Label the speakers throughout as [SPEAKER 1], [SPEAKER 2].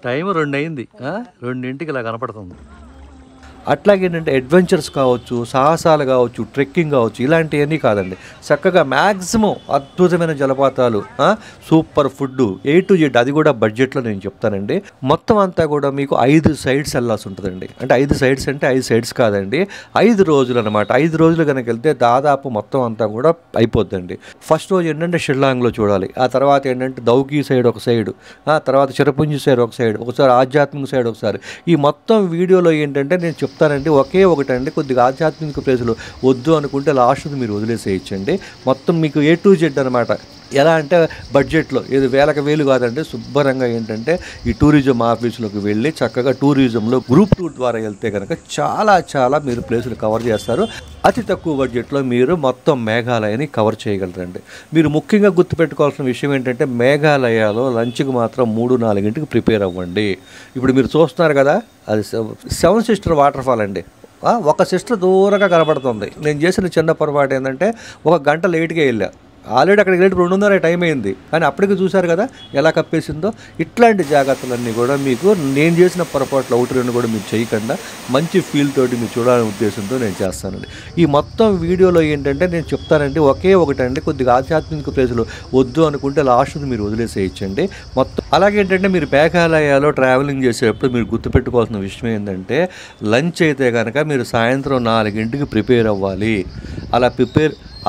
[SPEAKER 1] Time 2 అయింది. 2కి ఇలా కనపడుతుంది. అట్లాగేంటంటే అడ్వెంచర్స్ కావచ్చు, సాహసాలు కావచ్చు, ట్రెక్కింగ్ కావచ్చు, ఇలాంటివన్నీ కాదండి. చక్కగా మ్యాక్సిమం అద్భుతమైన జలపాతాలు, super food, A to Z, అది కూడా బడ్జెట్లో నేను చెప్తానండి. మొత్తం అంతా కూడా మీకు 5 సైడ్స్ వెళ్ళాల్సి ఉంటుందండి. అంటే 5 సైడ్స్ అంటే 5 సైడ్స్ కాదండి, 5 రోజులు అనమాట. 5 రోజులు కనుక వెళ్తే దాదాపు మొత్తం అంతా కూడా అయిపోద్దండి. ఫస్ట్ రోజు ఏంటంటే షిల్లాంగ్లో చూడాలి. ఆ తర్వాత ఏంటంటే దౌకి సైడ్ ఒక సైడ్, తర్వాత చిరపుంజి సైడ్ ఒక సైడ్, ఒకసారి ఆధ్యాత్మిక సైడ్ ఒకసారి. ఈ మొత్తం వీడియోలో ఏంటంటే నేను చెప్తానండి ఒకే ఒకటండి, కొద్దిగా ఆధ్యాత్మిక ప్లేసులు వద్దు అనుకుంటే లాస్ట్ మీరు వదిలేసేయచ్చండి. మొత్తం మీకు A to Z అనమాట. ఎలా అంటే బడ్జెట్లో, ఇది వేలకు వేలు కాదండి. శుభ్రంగా ఏంటంటే ఈ టూరిజం ఆఫీసులోకి వెళ్ళి చక్కగా టూరిజంలో గ్రూప్ టూర్ ద్వారా వెళ్తే కనుక చాలా మీరు ప్లేసులు కవర్ చేస్తారు. అతి తక్కువ బడ్జెట్లో మీరు మొత్తం మేఘాలయని కవర్ చేయగలరండి. మీరు ముఖ్యంగా గుర్తుపెట్టుకోవాల్సిన విషయం ఏంటంటే మేఘాలయలో లంచ్కి మాత్రం 3-4కి ప్రిపేర్ అవ్వండి. ఇప్పుడు మీరు చూస్తున్నారు కదా, అది 7 సిస్టర్ వాటర్ ఫాల్ అండి. ఒక సిస్టర్ దూరంగా కనపడుతుంది. నేను చేసిన చిన్న పొరపాటు ఏంటంటే 1 గంట లేట్గా వెళ్ళా. ఆల్రెడీ అక్కడికి వెళ్ళి 2:30 టైం అయింది, కానీ అప్పటికి చూశారు కదా ఎలా కప్పేసిందో. ఇట్లాంటి జాగ్రత్తలన్నీ కూడా మీకు నేను చేసిన పొరపాట్లు 1-2 కూడా మీరు చేయకుండా మంచి ఫీల్ తోటి మీరు చూడాలనే ఉద్దేశంతో నేను చేస్తానండి. ఈ మొత్తం వీడియోలో ఏంటంటే నేను చెప్తానండి ఒకే ఒకటండి, కొద్దిగా ఆధ్యాత్మిక ప్లేసులు వద్దు అనుకుంటే లాస్ట్ మీరు వదిలేసేయచ్చండి మొత్తం. అలాగేంటంటే మీరు మేఘాలయాలో ట్రావెలింగ్ చేసేటప్పుడు మీరు గుర్తుపెట్టుకోవాల్సిన విషయం ఏంటంటే లంచ్ అయితే కనుక మీరు సాయంత్రం 4కి ప్రిపేర్ అవ్వాలి.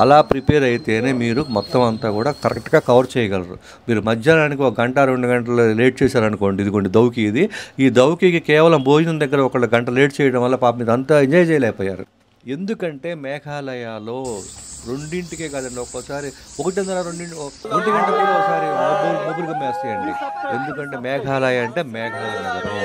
[SPEAKER 1] అలా ప్రిపేర్ అయితేనే మీరు మొత్తం అంతా కూడా కరెక్ట్గా కవర్ చేయగలరు. మీరు మధ్యాహ్నానికి 1 గంట 2 గంటలు లేట్ చేశారనుకోండి, ఇదిగోండి దౌకి, ఈ దౌకికి కేవలం భోజనం దగ్గర 1 గంట లేట్ చేయడం వల్ల పాపం మీరు అంతా ఎంజాయ్ చేయలేకపోయారు. ఎందుకంటే మేఘాలయాలో 2కే కాదండి, ఒక్కోసారి 1:30-2 గంట కూడా ఒకసారి మొబులు గమ్మేస్తాయండి. ఎందుకంటే మేఘాలయ అంటే మేఘాలయ నగరం.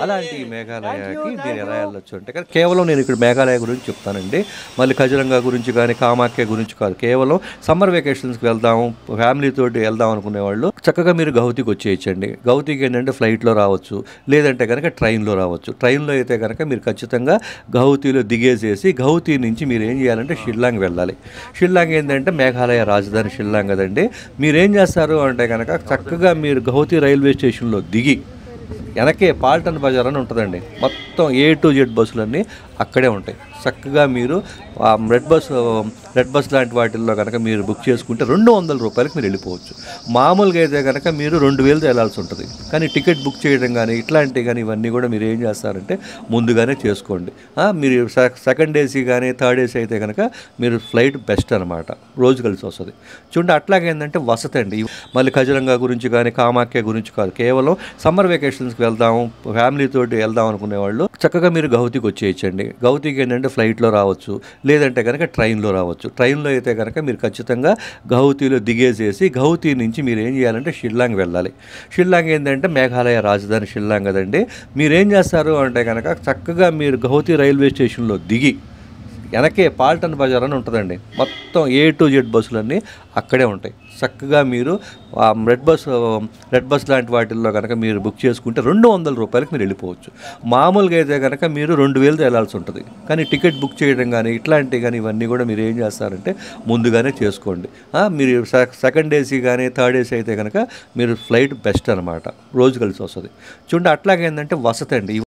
[SPEAKER 1] అలాంటి మేఘాలయకి మీరు ఎలా వెళ్ళొచ్చు అంటే కానీ కేవలం నేను ఇక్కడ మేఘాలయ గురించి చెప్తానండి. మళ్ళీ కజిరంగా గురించి కానీ కామాఖ్య గురించి కాదు. కేవలం సమ్మర్ వెకేషన్స్కి వెళ్దాము, ఫ్యామిలీతో వెళ్దాం అనుకునే వాళ్ళు చక్కగా మీరు గౌహతికి వచ్చేయచ్చండి. గౌహతికి ఏంటంటే ఫ్లైట్లో రావచ్చు, లేదంటే కనుక ట్రైన్లో రావచ్చు. ట్రైన్లో అయితే కనుక మీరు ఖచ్చితంగా గౌహతిలో దిగేసేసి గౌహతి నుంచి మీరు ఏం చేయాలంటే షిల్లాంగ్ వెళ్ళాలి. షిల్లాంగ్ ఏంటంటే మేఘాలయ రాజధాని షిల్లాంగ్ కదండి. మీరేం చేస్తారు అంటే కనుక చక్కగా మీరు గౌహతి రైల్వే స్టేషన్లో దిగి వెనకే పాల్టన్ బజార్ అని ఉంటుందండి. మొత్తం A to Z బస్సులన్నీ అక్కడే ఉంటాయి. చక్కగా మీరు రెడ్ బస్ లాంటి వాటిల్లో కనుక మీరు బుక్ చేసుకుంటే 200 రూపాయలకి మీరు వెళ్ళిపోవచ్చు. మామూలుగా అయితే కనుక మీరు 2000 వెళ్ళాల్సి ఉంటుంది. కానీ టికెట్ బుక్ చేయడం కానీ ఇట్లాంటివి కానీ ఇవన్నీ కూడా మీరు ఏం చేస్తారంటే ముందుగానే చేసుకోండి. మీరు సెకండ్ ఏసీ కానీ థర్డ్ ఏసీ అయితే కనుక మీరు ఫ్లైట్ బెస్ట్ అనమాట, రోజు కలిసి వస్తుంది. చూడండి అట్లాగేంటంటే వసతి అండి. మళ్ళీ కజిరంగా గురించి కానీ కామాఖ్య గురించి కాదు. కేవలం సమ్మర్ వెకేషన్స్కి వెళ్దాము, ఫ్యామిలీతో వెళ్దాం అనుకునే వాళ్ళు చక్కగా మీరు గౌహతికి వచ్చేయచ్చండి. గౌహతికి ఏంటంటే ఫ్లైట్లో రావచ్చు, లేదంటే కనుక ట్రైన్లో రావచ్చు. ట్రైన్లో అయితే కనుక మీరు ఖచ్చితంగా గౌహతిలో దిగేసేసి గౌహతి నుంచి మీరు ఏం చేయాలంటే షిల్లాంగ్ వెళ్ళాలి. షిల్లాంగ్ ఏంటంటే మేఘాలయ రాజధాని షిల్లాంగ్ కదండి. మీరేం చేస్తారు అంటే కనుక చక్కగా మీరు గౌహతి రైల్వే స్టేషన్లో దిగి వెనకే పాల్టన్ బజార్ అని ఉంటుందండి. మొత్తం A to Z బస్సులన్నీ అక్కడే ఉంటాయి. చక్కగా మీరు రెడ్ బస్ లాంటి వాటిల్లో కనుక మీరు బుక్ చేసుకుంటే 200 రూపాయలకి మీరు వెళ్ళిపోవచ్చు. మామూలుగా అయితే కనుక మీరు 2000 వెళ్ళాల్సి ఉంటుంది. కానీ టికెట్ బుక్ చేయడం కానీ ఇట్లాంటివి కానీ ఇవన్నీ కూడా మీరు ఏం చేస్తారంటే ముందుగానే చేసుకోండి. మీరు సెకండ్ ఏసీ కానీ థర్డ్ ఏసీ అయితే కనుక మీరు ఫ్లైట్ బెస్ట్ అనమాట, రోజు కలిసి వస్తుంది. చూడండి అట్లాగేంటంటే వసతి అండి.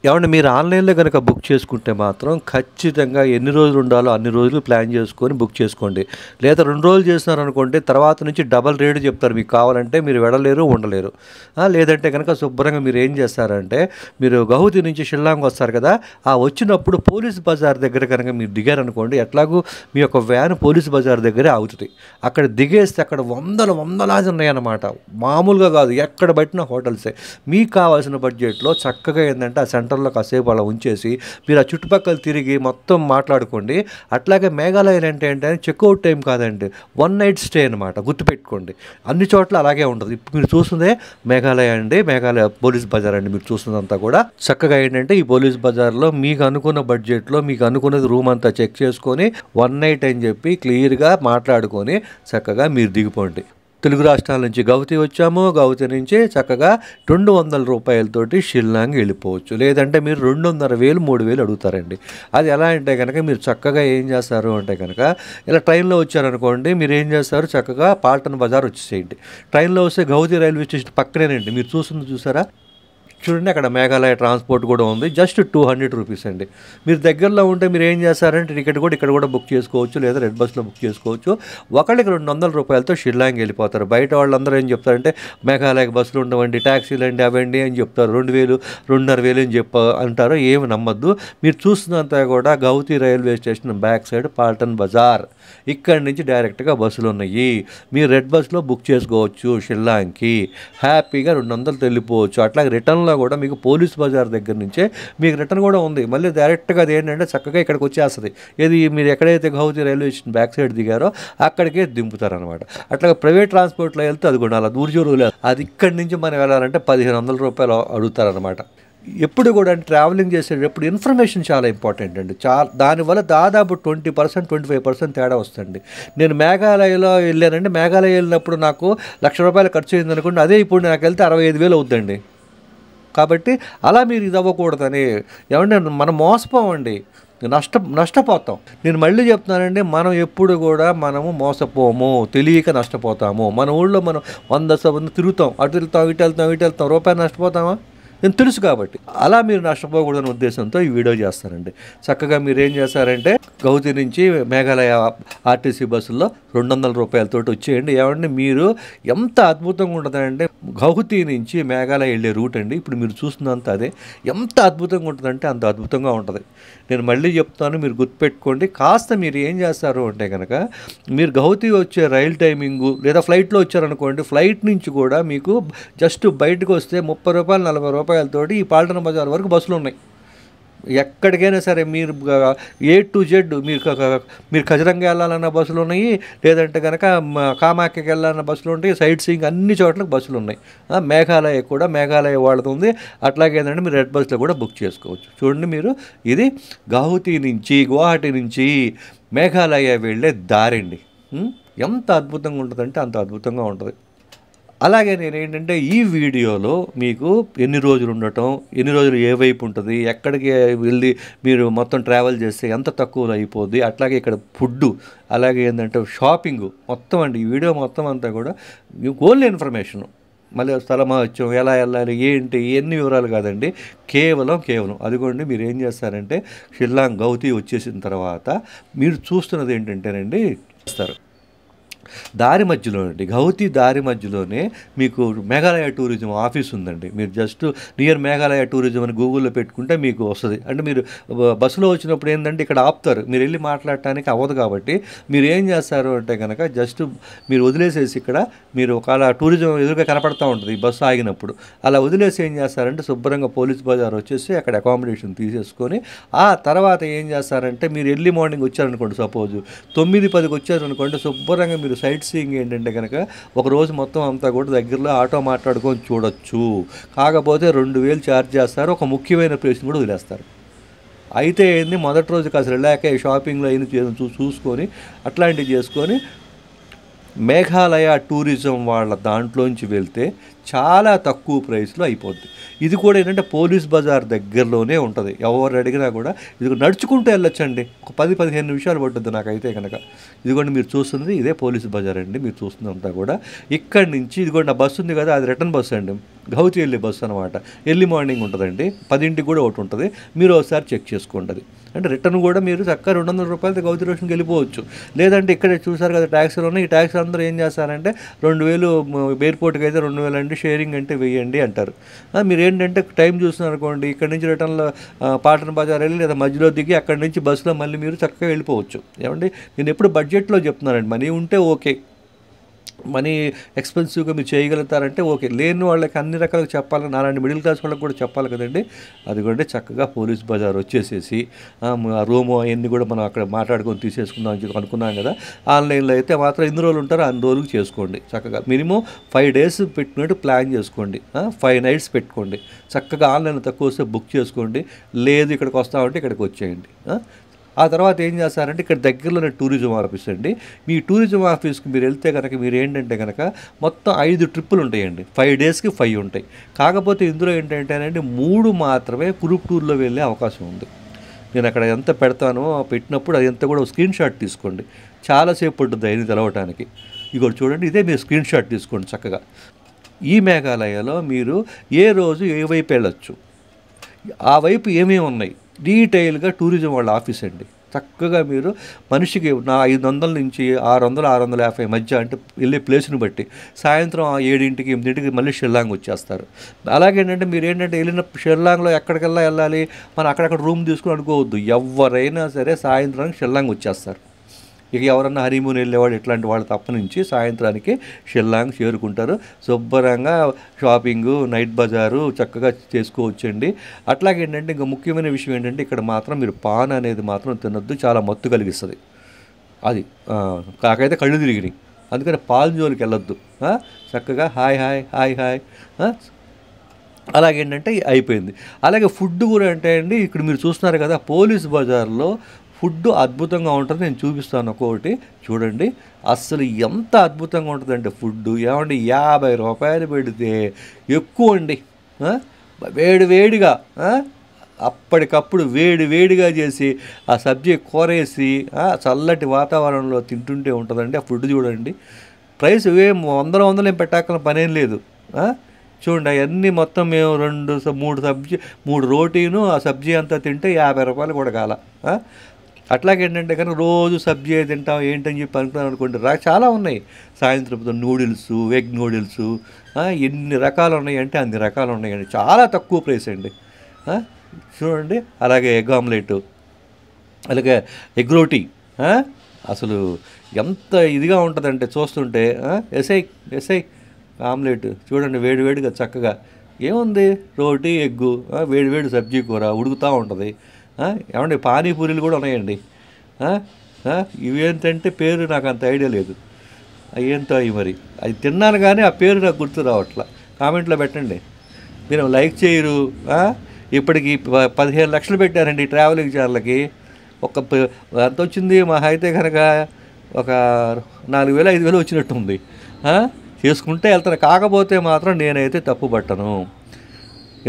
[SPEAKER 1] ఏమంటే మీరు ఆన్లైన్లో కనుక బుక్ చేసుకుంటే మాత్రం ఖచ్చితంగా ఎన్ని రోజులు ఉండాలో అన్ని రోజులు ప్లాన్ చేసుకొని బుక్ చేసుకోండి. లేదా 2 రోజులు చేస్తున్నారనుకోండి, తర్వాత నుంచి డబల్ రేటు చెప్తారు. మీకు కావాలంటే మీరు వెళ్ళలేరు, ఉండలేరు. లేదంటే కనుక శుభ్రంగా మీరు ఏం చేస్తారంటే మీరు గౌహతి నుంచి షిల్లాంగ్ వస్తారు కదా, వచ్చినప్పుడు పోలీస్ బజార్ దగ్గర కనుక మీరు దిగారనుకోండి, ఎట్లాగూ మీ యొక్క వ్యాన్ పోలీస్ బజార్ దగ్గరే ఆగుతుంది. అక్కడ దిగేస్తే అక్కడ వందలాది ఉన్నాయన్నమాట. మామూలుగా కాదు, ఎక్కడ పట్టిన హోటల్సే. మీకు కావాల్సిన బడ్జెట్లో చక్కగా ఏంటంటే ఆ సెంటర్లో కాసేపు అలా ఉంచేసి మీరు ఆ చుట్టుపక్కల తిరిగి మొత్తం మాట్లాడుకోండి. అట్లాగే మేఘాలయ అంటే ఏంటంటే చెక్అవుట్ టైం కాదండి, 1 నైట్ స్టే అనమాట. గుర్తుపెట్టుకోండి, అన్ని చోట్ల అలాగే ఉంటుంది. ఇప్పుడు మీరు చూస్తుందే మేఘాలయ అండి, మేఘాలయ పోలీస్ బజార్ అండి. మీరు చూస్తుందంతా కూడా చక్కగా ఏంటంటే ఈ పోలీస్ బజార్లో మీకు అనుకున్న బడ్జెట్లో మీకు అనుకున్నది రూమ్ అంతా చెక్ చేసుకొని 1 నైట్ అని చెప్పి క్లియర్గా మాట్లాడుకొని చక్కగా మీరు దిగిపోండి. తెలుగు రాష్ట్రాల నుంచి గౌహతి వచ్చాము, గౌహతి నుంచి చక్కగా 200 రూపాయలతోటి షిల్లాంగ్ వెళ్ళిపోవచ్చు. లేదంటే మీరు 2,500 3,000 అడుగుతారండి. అది ఎలా అంటే కనుక మీరు చక్కగా ఏం చేస్తారు అంటే కనుక ఇలా ట్రైన్లో వచ్చారనుకోండి, మీరు ఏం చేస్తారు చక్కగా పాల్టన్ బజార్ వచ్చేసేయండి. ట్రైన్లో వస్తే గౌహతి రైల్వే స్టేషన్ పక్కనేనండి. మీరు చూసారా చూడండి, అక్కడ మేఘాలయ ట్రాన్స్పోర్ట్ కూడా ఉంది. జస్ట్ 200 రూపీస్ అండి. మీరు దగ్గరలో ఉంటే మీరు ఏం చేస్తారంటే టికెట్ కూడా ఇక్కడ కూడా బుక్ చేసుకోవచ్చు, లేదా రెడ్ బస్లో బుక్ చేసుకోవచ్చు. ఒకళ్ళకి 200 రూపాయలతో షిల్లాంగ్ వెళ్ళిపోతారు. బయట వాళ్ళందరూ ఏం చెప్తారంటే మేఘాలయకి బస్సులు ఉండవండి, ట్యాక్సీలు అండి, అవండి అని చెప్తారు. 2,000 2,500 అని అంటారు. ఏమి నమ్మద్దు. మీరు చూస్తున్నంతా కూడా Guwahati railway station back side Paltan Bazaar. ఇక్కడి నుంచి డైరెక్ట్గా బస్సులు ఉన్నాయి. మీరు రెడ్ బస్లో బుక్ చేసుకోవచ్చు షిల్లాంగ్కి. హ్యాపీగా 200 వెళ్ళిపోవచ్చు. అట్లాగే రిటర్న్లో కూడా మీకు పోలీస్ బజార్ దగ్గర నుంచే మీకు రిటర్న్ కూడా ఉంది. మళ్ళీ డైరెక్ట్గా అది ఏంటంటే చక్కగా ఇక్కడికి వచ్చేస్తుంది. ఏది మీరు ఎక్కడైతే Guwahati railway station back side దిగారో అక్కడికే దింపుతారనమాట. అట్లా ప్రైవేట్ ట్రాన్స్పోర్ట్లో వెళ్తే అది కూడా అలా దూరం లేదు. అది ఇక్కడి నుంచి మనం వెళ్ళాలంటే 1,500 రూపాయలు అడుగుతారనమాట. ఎప్పుడు కూడా ట్రావెలింగ్ చేసేటప్పుడు ఇన్ఫర్మేషన్ చాలా ఇంపార్టెంట్ అండి. దానివల్ల దాదాపు 20% 25% తేడా వస్తుంది. నేను మేఘాలయలో వెళ్ళానండి. మేఘాలయ వెళ్ళినప్పుడు నాకు 1,00,000 రూపాయలు ఖర్చు అయింది అనుకోండి, అదే ఇప్పుడు నాకు వెళ్తే 65,000 అవుద్దండి. కాబట్టి అలా మీరు ఇది అవ్వకూడదని. ఏమంటే మనం మోసపోవండి, నష్టపోతాం. నేను మళ్ళీ చెప్తున్నానండి, మనం ఎప్పుడు కూడా మనము మోసపోము, తెలియక నష్టపోతాము. మన ఊళ్ళో మనం 100 మంది తిరుగుతాం, అటు వెళ్తాం, రూపాయలు నష్టపోతామా? నేను తెలుసు కాబట్టి. అలా మీరు నష్టపోకూడదనే ఉద్దేశంతో ఈ వీడియో చేస్తానండి. చక్కగా మీరు ఏం చేస్తారంటే గౌహతి నుంచి మేఘాలయ ఆర్టీసీ బస్సుల్లో 200 రూపాయలతో వచ్చేయండి. ఏమంటే మీరు ఎంత అద్భుతంగా ఉంటుందంటే గౌహతి నుంచి మేఘాలయ వెళ్ళే రూట్ అండి. ఇప్పుడు మీరు చూస్తున్నంత అదే. ఎంత అద్భుతంగా ఉంటుందంటే అంత అద్భుతంగా ఉంటుంది. నేను మళ్ళీ చెప్తాను, మీరు గుర్తుపెట్టుకోండి. కాస్త మీరు ఏం చేస్తారు అంటే కనుక మీరు గౌహతి వచ్చే రైల్ టైమింగు లేదా ఫ్లైట్లో వచ్చారనుకోండి, ఫ్లైట్ నుంచి కూడా మీకు జస్ట్ బయటకు వస్తే 30 రూపాయలు 40 రూపాయలతోటి ఈ పాల్టన్ బజార్ వరకు బస్సులు ఉన్నాయి. ఎక్కడికైనా సరే మీరు A to Z మీరు ఖజరంగా వెళ్ళాలన్న బస్సులు ఉన్నాయి, లేదంటే కనుక కామాఖ్యకి వెళ్ళాలన్న బస్సులు ఉంటాయి, సైట్ సీయింగ్ అన్ని చోట్లకు బస్సులు ఉన్నాయి. మేఘాలయ వాళ్ళది ఉంది. అట్లాగే ఏంటంటే మీరు రెడ్ బస్సులో కూడా బుక్ చేసుకోవచ్చు. చూడండి మీరు, ఇది గువాహటి నుంచి మేఘాలయ వెళ్ళే దారండి. ఎంత అద్భుతంగా ఉంటుందంటే అంత అద్భుతంగా ఉంటుంది. అలాగే నేను ఏంటంటే ఈ వీడియోలో మీకు ఎన్ని రోజులు ఉండటం, ఎన్ని రోజులు ఏ వైపు ఉంటుంది, ఎక్కడికి వెళ్ళి మీరు మొత్తం ట్రావెల్ చేస్తే ఎంత తక్కువలో అయిపోద్ది, అట్లాగే ఇక్కడ ఫుడ్డు, అలాగే ఏంటంటే షాపింగ్ మొత్తం అండి. ఈ వీడియో మొత్తం అంతా కూడా ఓన్లీ ఇన్ఫర్మేషను. మళ్ళీ స్థలమహత్యం, ఎలా వెళ్ళాలి, ఏంటి, ఎన్ని వివరాలు కాదండి. కేవలం అదిగోండి. మీరు ఏం చేస్తారంటే షిల్లాంగ్ గౌహతి వచ్చేసిన తర్వాత మీరు చూస్తున్నది ఏంటంటేనండి, ఇస్తారు దారి మధ్యలో అండి, గౌహతి దారి మధ్యలోనే మీకు మేఘాలయ టూరిజం ఆఫీస్ ఉందండి. మీరు జస్ట్ నియర్ మేఘాలయ టూరిజం అని గూగుల్లో పెట్టుకుంటే మీకు వస్తుంది. అంటే మీరు బస్సులో వచ్చినప్పుడు ఏంటంటే ఇక్కడ ఆపుతారు, మీరు వెళ్ళి మాట్లాడటానికి అవ్వదు. కాబట్టి మీరు ఏం చేస్తారు అంటే కనుక జస్ట్ మీరు వదిలేసేసి ఇక్కడ మీరు ఒకవేళ టూరిజం ఎదురుగా కనపడతా ఉంటుంది ఈ బస్సు ఆగినప్పుడు, అలా వదిలేసి ఏం చేస్తారంటే శుభ్రంగా పోలీస్ బజార్ వచ్చేసి అక్కడ అకామిడేషన్ తీసేసుకొని ఆ తర్వాత ఏం చేస్తారంటే మీరు ఎర్లీ మార్నింగ్ వచ్చారనుకోండి, సపోజ్ 9-10కి వచ్చారనుకోండి, శుభ్రంగా మీరు సైట్ సీయింగ్ ఏంటంటే కనుక ఒకరోజు మొత్తం అంతా కూడా దగ్గరలో ఆటో మాట్లాడుకొని చూడొచ్చు. కాకపోతే 2,000 ఛార్జ్ చేస్తారు. ఒక ముఖ్యమైన ప్లేస్ని కూడా వదిలేస్తారు. అయితే ఏంది, మొదటి రోజుకి అసలు వెళ్ళాక షాపింగ్లో అయిన చూసుకొని అట్లాంటివి చేసుకొని మేఘాలయ టూరిజం వాళ్ళ దాంట్లోంచి వెళ్తే చాలా తక్కువ ప్రైస్లో అయిపోద్ది. ఇది కూడా ఏంటంటే పోలీస్ బజార్ దగ్గరలోనే ఉంటుంది. ఎవరు అడిగినా కూడా ఇది నడుచుకుంటూ వెళ్ళొచ్చండి. ఒక 10-15 నిమిషాలు పడుతుంది నాకైతే కనుక. ఇదిగోండి మీరు చూస్తుంది ఇదే పోలీస్ బజార్ అండి. మీరు చూస్తుందంతా కూడా ఇక్కడి నుంచి ఇదిగోండి నా బస్సు ఉంది కదా, అది రిటర్న్ బస్సు అండి, గౌహతి వెళ్ళే బస్సు అనమాట. ఎర్లీ మార్నింగ్ ఉంటుందండి, 10ంటికి కూడా ఒకటి ఉంటుంది. మీరు ఒకసారి చెక్ చేసుకోండి. అది అంటే రిటర్న్ కూడా మీరు చక్కగా 200 రూపాయలతో గౌహతి రోషన్కి వెళ్ళిపోవచ్చు. లేదంటే ఇక్కడ చూసారు కదా ట్యాక్సీలు ఉన్నాయి. ఈ ట్యాక్సీ అందరూ ఏం చేస్తారంటే 2,000 ఎయిర్పోర్ట్కి అయితే 2,000 అండి, షేరింగ్ అంటే 1,000 అండి అంటారు. మీరు ఏంటంటే టైం చూస్తున్నారు అనుకోండి, ఇక్కడ నుంచి రిటర్న్లో పాటన్ బజార్ వెళ్ళి లేదా మధ్యలో దిగి అక్కడి నుంచి బస్సులో మళ్ళీ మీరు చక్కగా వెళ్ళిపోవచ్చు. ఏమండి నేను ఎప్పుడు బడ్జెట్లో చెప్తున్నానండి. మనీ ఉంటే ఓకే, మనీ ఎక్స్పెన్సివ్గా మీరు చేయగలుగుతారంటే ఓకే. లేని వాళ్ళకి అన్ని రకాలుగా చెప్పాలి, నాలాంటి మిడిల్ క్లాస్ వాళ్ళకి కూడా చెప్పాలి కదండి. అదిగోండి చక్కగా పోలీస్ బజార్ వచ్చేసేసి రూము అవన్నీ కూడా మనం అక్కడ మాట్లాడుకొని తీసేసుకుందాం అని అనుకున్నాం కదా. ఆన్లైన్లో అయితే మాత్రం ఎన్ని రోజులు ఉంటారో అన్ని రోజులు చేసుకోండి. చక్కగా మినిమం 5 days పెట్టినట్టు ప్లాన్ చేసుకోండి. 5 nights పెట్టుకోండి. చక్కగా ఆన్లైన్లో తక్కువ వస్తే బుక్ చేసుకోండి. లేదు ఇక్కడికి వస్తామంటే ఇక్కడికి వచ్చేయండి. ఆ తర్వాత ఏం చేస్తారంటే ఇక్కడ దగ్గరలోనే టూరిజం ఆఫీస్ అండి. మీ టూరిజం ఆఫీస్కి మీరు వెళ్తే కనుక మీరు ఏంటంటే కనుక మొత్తం 5 ట్రిప్పులు ఉంటాయండి. 5 డేస్కి 5 ఉంటాయి. కాకపోతే ఇందులో ఏంటంటేనండి 3 మాత్రమే గ్రూప్ టూర్లో వెళ్ళే అవకాశం ఉంది. నేను అక్కడ ఎంత పెడతానో పెట్టినప్పుడు అది ఎంత కూడా స్క్రీన్ షాట్ తీసుకోండి. చాలాసేపు పట్టుద్ది అయిన తెలవటానికి. ఇగోటి చూడండి, ఇదే మీరు స్క్రీన్ షాట్ తీసుకోండి చక్కగా. ఈ మేఘాలయలో మీరు ఏ రోజు ఏ వైపు వెళ్ళొచ్చు, ఆ వైపు ఏమేమి ఉన్నాయి డీటెయిల్గా టూరిజం వాళ్ళ ఆఫీస్ అండి. చక్కగా మీరు మనిషికి 500 నుంచి 600, 650 మధ్య అంటే వెళ్ళే ప్లేస్ని బట్టి సాయంత్రం 7ంటికి 8ంటికి మళ్ళీ షిల్లాంగ్ వచ్చేస్తారు. అలాగేంటంటే మీరు ఏంటంటే వెళ్ళిన షిల్లాంగ్లో ఎక్కడికెళ్ళా వెళ్ళాలి, మనం అక్కడక్కడ రూమ్ తీసుకుని అనుకోవద్దు. ఎవరైనా సరే సాయంత్రానికి షిల్లాంగ్ వచ్చేస్తారు. ఇక ఎవరన్నా హనీమూన్ వెళ్ళేవాడు ఇట్లాంటి వాళ్ళు తప్ప నుంచి సాయంత్రానికి షిల్లాంగ్ చేరుకుంటారు. శుభ్రంగా షాపింగు, నైట్ బజారు చక్కగా చేసుకోవచ్చండి. అట్లాగేంటంటే ఇంకా ముఖ్యమైన విషయం ఏంటంటే ఇక్కడ మాత్రం మీరు పాన్ అనేది మాత్రం తినొద్దు, చాలా మత్తు కలిగిస్తుంది. అది కాకైతే కళ్ళు తిరిగినాయి, అందుకని పాలు జోలికి వెళ్ళొద్దు. చక్కగా హాయ్ హాయ్ హాయ్ హాయ్. అలాగేంటంటే అయిపోయింది. అలాగే ఫుడ్ కూడా అంటే అండి ఇక్కడ మీరు చూస్తున్నారు కదా, పోలీస్ బజార్లో ఫుడ్ అద్భుతంగా ఉంటుంది. నేను చూపిస్తాను ఒక్కొక్కటి చూడండి. అస్సలు ఎంత అద్భుతంగా ఉంటుందంటే ఫుడ్ ఏమండి, 50 రూపాయలు పెడితే ఎక్కువ అండి. వేడివేడిగా అప్పటికప్పుడు వేడివేడిగా చేసి ఆ సబ్జీ కూరేసి చల్లటి వాతావరణంలో తింటుంటే ఉంటుందండి. ఆ ఫుడ్ చూడండి, ప్రైస్ ఏం 100 ఏం పెట్టాకల పనేం లేదు. చూడండి అవన్నీ మొత్తం మేము 3 రోటీను ఆ సబ్జీ అంతా తింటే 50 రూపాయలు కూడా కాల. అట్లాగేంటంటే కానీ రోజు సబ్జీ తింటాం ఏంటని చెప్పి అనుకున్నాం అనుకోండి, చాలా ఉన్నాయి. సాయంత్రం నూడిల్స్, ఎగ్ నూడిల్స్ ఎన్ని రకాలు ఉన్నాయంటే అన్ని రకాలు ఉన్నాయండి. చాలా తక్కువ ప్రైస్ అండి. చూడండి, అలాగే ఎగ్ ఆమ్లెట్, అలాగే ఎగ్ రోటీ అసలు ఎంత ఇదిగా ఉంటుందంటే చూస్తుంటే. ఎస్ఐ ఆమ్లెట్ చూడండి, వేడివేడిగా చక్కగా ఏముంది, రోటీ ఎగ్గు, వేడివేడి సబ్జీ కూర ఉడుకుతూ ఉంటుంది. ఏమండి పానీపూరీలు కూడా ఉన్నాయండి. ఇవేంటంటే పేరు నాకు అంత ఐడియా లేదు, ఏంటో అవి మరి. అది తిన్నాను కానీ ఆ పేరు నాకు గుర్తు రావట్లా. కామెంట్లో పెట్టండి. మీరు లైక్ చేయరు. ఇప్పటికి 15 లక్షలు పెట్టారండి ట్రావెలింగ్ ఛానల్కి. ఎంత వచ్చింది మా అయితే కనుక ఒక 4000, 5000 వచ్చినట్టుంది. చేసుకుంటే వెళ్తాను. కాకపోతే మాత్రం నేనైతే తప్పు పట్టను.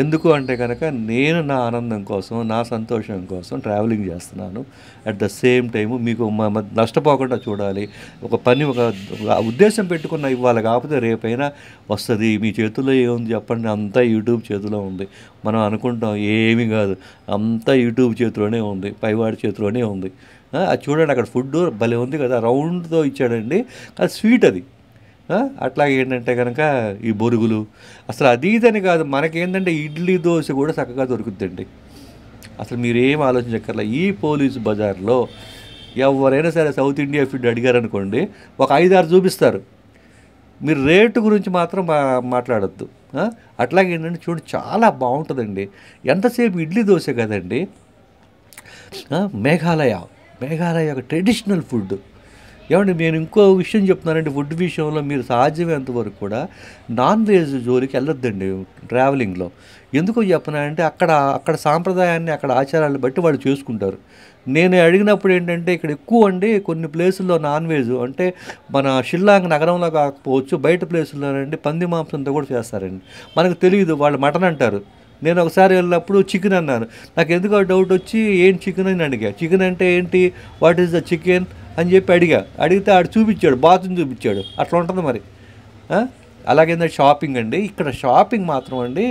[SPEAKER 1] ఎందుకు అంటే కనుక నేను నా ఆనందం కోసం, నా సంతోషం కోసం ట్రావెలింగ్ చేస్తున్నాను. అట్ ద సేమ్ టైము మీకు నష్టపోకుండా చూడాలి. ఒక ఉద్దేశం పెట్టుకున్న ఇవ్వాలి, కాకపోతే రేపైనా వస్తుంది. మీ చేతుల్లో ఏముంది చెప్పండి, అంతా యూట్యూబ్ చేతిలో ఉంది. మనం అనుకుంటాం ఏమీ కాదు, అంతా యూట్యూబ్ చేతిలోనే ఉంది, పైవాడి చేతిలోనే ఉంది. అది చూడండి, అక్కడ ఫుడ్ భలే ఉంది కదా, రౌండ్తో ఇచ్చాడండి. అది స్వీట్ అది. అట్లాగే ఏంటంటే కనుక ఈ బొరుగులు అసలు అది ఇదని కాదు, మనకేంటంటే ఇడ్లీ దోశ కూడా చక్కగా దొరుకుతుందండి. అసలు మీరేం ఆలోచించక్కర్లా. ఈ పోలీసు బజార్లో ఎవరైనా సరే సౌత్ ఇండియా ఫుడ్ అడిగారనుకోండి, ఒక 5-6 చూపిస్తారు. మీరు రేటు గురించి మాత్రం మాట్లాడద్దు. అట్లాగే ఏంటంటే చూడండి, చాలా బాగుంటుందండి. ఎంతసేపు ఇడ్లీ దోశ కదండి. మేఘాలయ ఒక ట్రెడిషనల్ ఫుడ్. ఏమండి నేను ఇంకో విషయం చెప్తున్నానండి, ఫుడ్ విషయంలో మీరు సాధ్యమైనంత వరకు కూడా నాన్ వెజ్ జోలికి వెళ్ళొద్దండి ట్రావెలింగ్లో. ఎందుకో చెప్పనంటే అక్కడ సాంప్రదాయాన్ని, అక్కడ ఆచారాలను బట్టి వాళ్ళు చేసుకుంటారు. నేను అడిగినప్పుడు ఏంటంటే ఇక్కడ ఎక్కువ అండి కొన్ని ప్లేసుల్లో నాన్ వెజ్ అంటే మన షిల్లాంగ్ నగరంలో కాకపోవచ్చు, బయట ప్లేసుల్లోనండి పంది మాంసంతో కూడా చేస్తారండి. మనకు తెలియదు, వాళ్ళు మటన్ అంటారు. నేను ఒకసారి వెళ్ళినప్పుడు చికెన్ అన్నాను. నాకు ఎందుకో డౌట్ వచ్చి ఏం చికెన్ అని అడిగా. చికెన్ అంటే ఏంటి, వాట్ ఈస్ ద చికెన్ అని చెప్పి అడిగితే ఆడు చూపించాడు, బాతుని చూపించాడు. అట్లా ఉంటుంది మరి. అలాగే షాపింగ్ అండి, ఇక్కడ షాపింగ్ మాత్రం అండి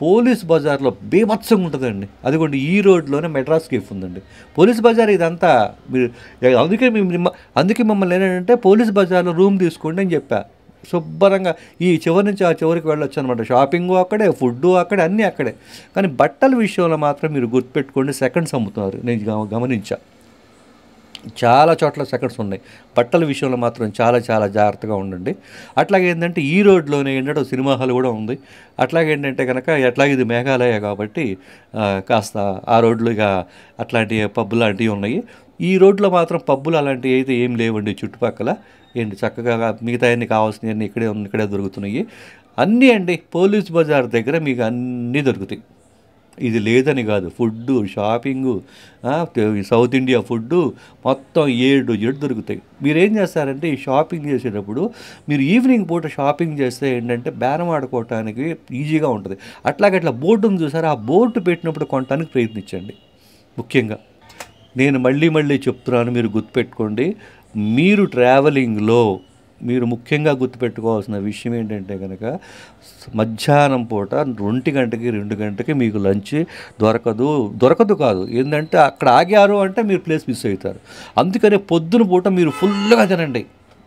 [SPEAKER 1] పోలీస్ బజార్లో బీభత్సంగా ఉంటుందండి. అదిగోండి ఈ రోడ్లోనే మెడ్రాస్ కేఫ్ ఉందండి. పోలీస్ బజార్ ఇదంతా మీరు అందుకే మమ్మల్ని ఏంటంటే పోలీస్ బజార్లో రూమ్ తీసుకోండి అని చెప్పా. శుభ్రంగా ఈ చివరి నుంచి ఆ చివరికి వెళ్ళొచ్చు అనమాట. షాపింగు అక్కడే, ఫుడ్డు అక్కడే, అన్నీ అక్కడే. కానీ బట్టల విషయంలో మాత్రం మీరు గుర్తుపెట్టుకోండి, సెకండ్స్ అమ్ముతున్నారు. నేను గమనించా, చాలా చోట్ల సెకండ్స్ ఉన్నాయి. బట్టల విషయంలో మాత్రం చాలా చాలా జాగ్రత్తగా ఉండండి. అట్లాగే ఏంటంటే ఈ రోడ్లోనే ఏంటంటే సినిమా హాల్ కూడా ఉంది. అట్లాగేంటంటే కనుక ఎట్లాగే ఇది మేఘాలయ కాబట్టి కాస్త ఆ రోడ్లు ఇక అట్లాంటి పబ్బులు లాంటివి ఉన్నాయి. ఈ రోడ్లో మాత్రం పబ్బులు అలాంటివి అయితే ఏం లేవండి చుట్టుపక్కల. ఏంటి చక్కగా మిగతా అన్నీ కావాల్సినవన్నీ ఇక్కడే దొరుకుతున్నాయి. అన్నీ అండి పోలీస్ బజార్ దగ్గర మీకు అన్నీ దొరుకుతాయి. ఇది లేదని కాదు, food, shopping, south India food మొత్తం ఏడు దొరుకుతాయి. మీరేం చేస్తారంటే ఈ షాపింగ్ చేసేటప్పుడు మీరు ఈవినింగ్ పూట షాపింగ్ చేస్తే ఏంటంటే బేరం ఆడుకోవటానికి ఈజీగా ఉంటుంది. అట్లా బోర్డును చూసారా, ఆ బోర్డు పెట్టినప్పుడు కొనడానికి ప్రయత్నించండి. ముఖ్యంగా నేను మళ్ళీ చెప్తున్నాను, మీరు గుర్తుపెట్టుకోండి. మీరు ట్రావెలింగ్లో మీరు ముఖ్యంగా గుర్తుపెట్టుకోవాల్సిన విషయం ఏంటంటే కనుక మధ్యాహ్నం పూట 2 గంటకి 2 గంటకి మీకు లంచ్ దొరకదు కాదు, ఏంటంటే అక్కడ ఆగారు అంటే మీరు ప్లేస్ మిస్ అవుతారు. అందుకనే పొద్దున పూట మీరు ఫుల్గా తినండి,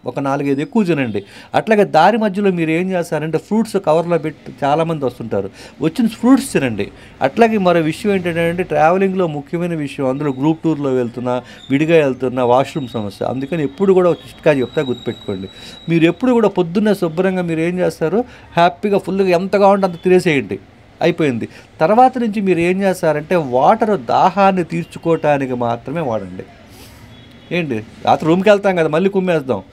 [SPEAKER 1] ఒక 4-5 ఎక్కువ తినండి. అట్లాగే దారి మధ్యలో మీరు ఏం చేస్తారంటే ఫ్రూట్స్ కవర్లో పెట్టి చాలామంది వస్తుంటారు, వచ్చిన ఫ్రూట్స్ తినండి. అట్లాగే మరో విషయం ఏంటంటే ట్రావెలింగ్లో ముఖ్యమైన విషయం, అందులో గ్రూప్ టూర్లో వెళ్తున్నా, విడిగా వెళ్తున్నా, వాష్రూమ్ సమస్య. అందుకని ఎప్పుడు కూడా ఒక చిట్కా చెప్తా, గుర్తుపెట్టుకోండి. మీరు ఎప్పుడు కూడా పొద్దున్నే శుభ్రంగా మీరు ఏం చేస్తారు, హ్యాపీగా ఫుల్గా ఎంతగా ఉంటే అంత తినేసేయండి, అయిపోయింది. తర్వాత నుంచి మీరు ఏం చేస్తారంటే వాటర్ దాహాన్ని తీర్చుకోవటానికి మాత్రమే వాడండి. ఏంటి రాత్రి రూమ్కి వెళ్తాం కదా, మళ్ళీ కుమ్మేస్తాం.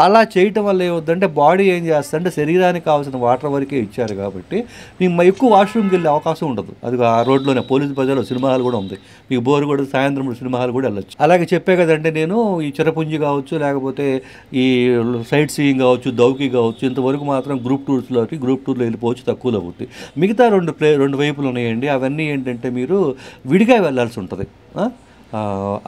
[SPEAKER 1] అలా చేయటం వల్ల ఏమవుతుందంటే బాడీ ఏం చేస్తుందంటే శరీరానికి కావాల్సిన వాటర్ వరకే ఇచ్చారు కాబట్టి మీకు ఎక్కువ వాష్రూమ్కి వెళ్ళే అవకాశం ఉండదు. అది ఆ రోడ్లోనే పోలీస్ బజార్లో సినిమా హాల్ కూడా ఉంది, మీకు బోరు కూడా సాయంత్రం సినిమా హాల్ కూడా వెళ్ళొచ్చు. అలాగే చెప్పే కదంటే నేను ఈ చిరపుంజి కావచ్చు, లేకపోతే ఈ సైట్ సీయింగ్ కావచ్చు, దౌకి కావచ్చు, ఇంతవరకు మాత్రం గ్రూప్ టూర్లో వెళ్ళిపోవచ్చు, తక్కువలో అవుతుంది. మిగతా రెండు వైపులు ఉన్నాయండి, అవన్నీ ఏంటంటే మీరు విడిగా వెళ్ళాల్సి ఉంటుంది.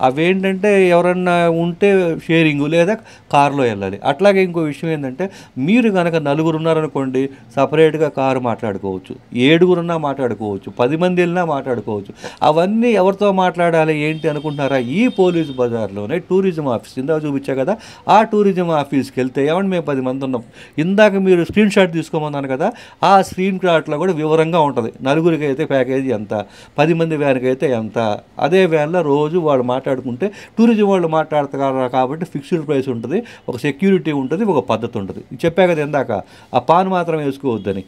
[SPEAKER 1] అవేంటంటే ఎవరన్నా ఉంటే షేరింగు లేదా కారులో వెళ్ళాలి. అట్లాగే ఇంకో విషయం ఏంటంటే మీరు కనుక 4 ఉన్నారనుకోండి, సపరేట్గా కారు మాట్లాడుకోవచ్చు, 7 మాట్లాడుకోవచ్చు, 10 మంది వెళ్ళినా మాట్లాడుకోవచ్చు. అవన్నీ ఎవరితో మాట్లాడాలి ఏంటి అనుకుంటున్నారా, ఈ పోలీస్ బజార్లోనే టూరిజం ఆఫీస్ ఇందాక చూపించా కదా, ఆ టూరిజం ఆఫీస్కి వెళ్తే ఏమంటే మేము 10 మంది ఉన్నాం, ఇందాక మీరు స్క్రీన్ షాట్ తీసుకోమన్నాను కదా, ఆ స్క్రీన్ షాట్లో కూడా వివరంగా ఉంటుంది. 4 అయితే ప్యాకేజీ ఎంత, 10 మంది వ్యాన్కి అయితే ఎంత, అదే వ్యాన్లో రోజు వాళ్ళు మాట్లాడుకుంటే టూరిజం వాళ్ళు మాట్లాడతారు కాబట్టి ఫిక్స్డ్ ప్రైస్ ఉంటుంది, ఒక సెక్యూరిటీ ఉంటుంది, ఒక పద్ధతి ఉంటుంది. చెప్పా కదా ఇందాక, ఆ పాన్ మాత్రం వేసుకోవద్దని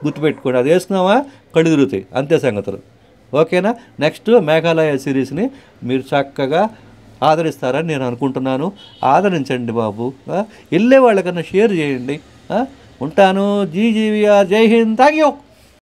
[SPEAKER 1] గుర్తుపెట్టుకోండి. అది వేసుకున్నామా కళ్ళు తిరుగుతాయి, అంతే సంగతులు. ఓకేనా? నెక్స్ట్ మేఘాలయ సిరీస్ని మీరు చక్కగా ఆదరిస్తారని నేను అనుకుంటున్నాను. ఆదరించండి బాబు, వెళ్ళే వాళ్ళకన్నా షేర్ చేయండి. ఉంటాను. జీజీవీఆర్, జై హింద్, థ్యాంక్ యూ.